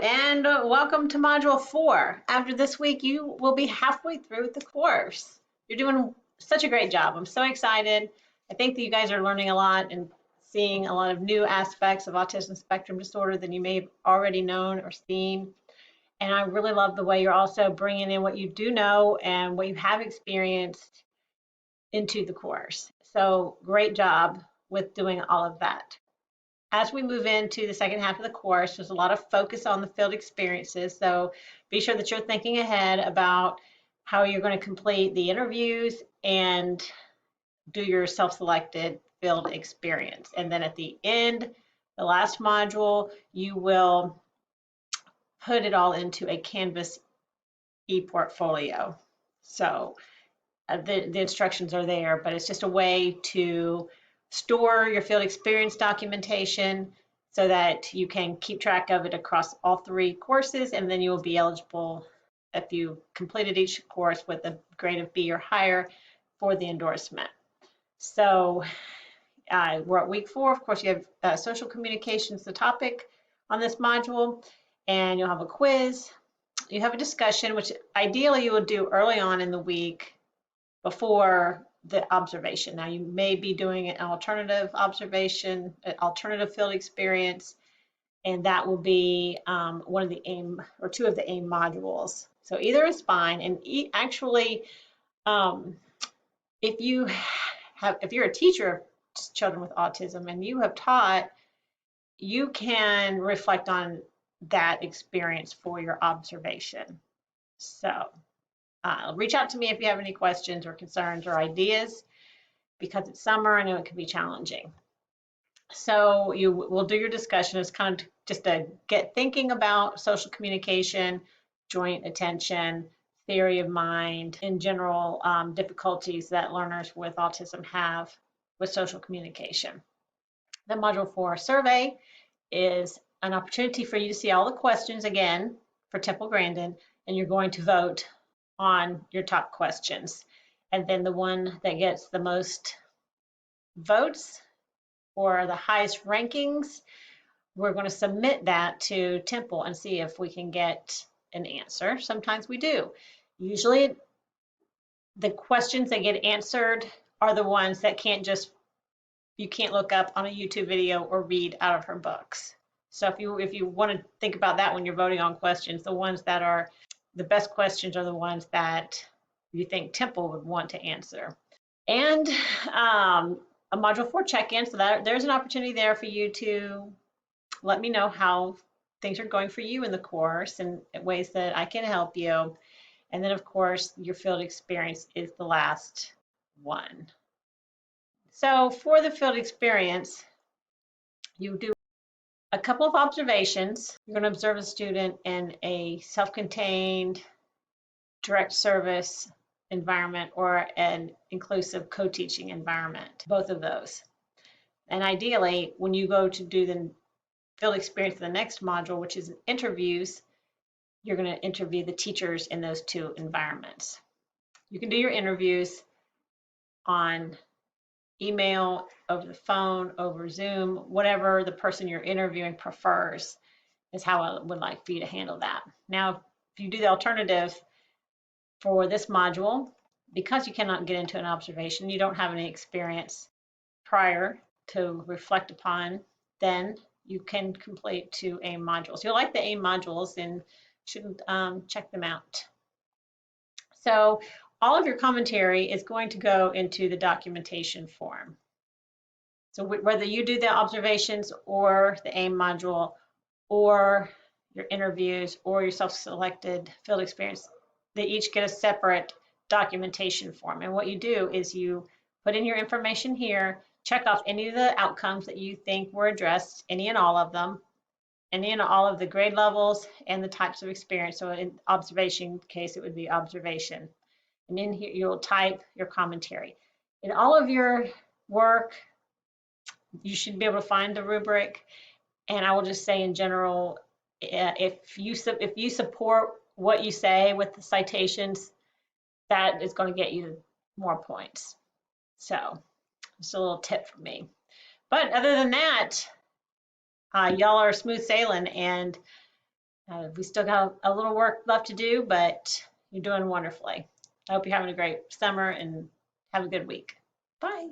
and welcome to Module 4. After this week, you will be halfway through the course. You're doing such a great job. I'm so excited. I think that you guys are learning a lot and seeing a lot of new aspects of autism spectrum disorder than you may have already known or seen. And I really love the way you're also bringing in what you do know and what you have experienced into the course. So great job with doing all of that. As we move into the second half of the course, there's a lot of focus on the field experiences. So be sure that you're thinking ahead about how you're going to complete the interviews and do your self-selected field experience. And then at the end, the last module, you will put it all into a Canvas e-portfolio. So the instructions are there, but it's just a way to store your field experience documentation so that you can keep track of it across all 3 courses, and then you will be eligible if you completed each course with a grade of B or higher for the endorsement. So we're at week 4. Of course, you have social communications, the topic on this module, and you'll have a quiz. You have a discussion, which ideally you would do early on in the week before the observation. Now you may be doing an alternative observation, an alternative field experience, and that will be one of the AIM or 2 of the AIM modules. So either is fine. And actually, if you're a teacher of children with autism and you have taught, you can reflect on that experience for your observation. So reach out to me if you have any questions or concerns or ideas, because it's summer. I know it can be challenging. So you will do your discussion. It's kind of just to get thinking about social communication, joint attention, theory of mind, in general difficulties that learners with autism have with social communication. The Module 4 survey is an opportunity for you to see all the questions again for Temple Grandin, and you're going to vote on your top questions. And then the one that gets the most votes or the highest rankings, we're going to submit that to Temple and see if we can get an answer. Sometimes we do. Usually the questions that get answered are the ones that you can't look up on a YouTube video or read out of her books. So if you want to think about that when you're voting on questions, the ones that are the best questions are the ones that you think Temple would want to answer. And a Module 4 check-in, so that there's an opportunity there for you to let me know how things are going for you in the course and ways that I can help you. And then, of course, your field experience is the last one. So for the field experience, you do a couple of observations. You're going to observe a student in a self-contained direct service environment or an inclusive co-teaching environment, both of those. And ideally, when you go to do the field experience for the next module, which is interviews, you're going to interview the teachers in those 2 environments. You can do your interviews on email, over the phone, over Zoom, whatever the person you're interviewing prefers is how I would like for you to handle that. Now, if you do the alternative for this module, because you cannot get into an observation, you don't have any experience prior to reflect upon, then you can complete 2 AIM modules. You'll like the AIM modules and should check them out. So all of your commentary is going to go into the documentation form. So whether you do the observations or the AIM module or your interviews or your self-selected field experience, they each get a separate documentation form. And what you do is you put in your information here, check off any of the outcomes that you think were addressed, any and all of them, any and all of the grade levels and the types of experience. So in observation case, it would be observation. And in here, you'll type your commentary. In all of your work, you should be able to find the rubric. And I will just say in general, if you support what you say with the citations, that is going to get you more points. So it's a little tip from me. But other than that, y'all are smooth sailing, and We still got a little work left to do, but you're doing wonderfully. I hope you're having a great summer and have a good week. Bye.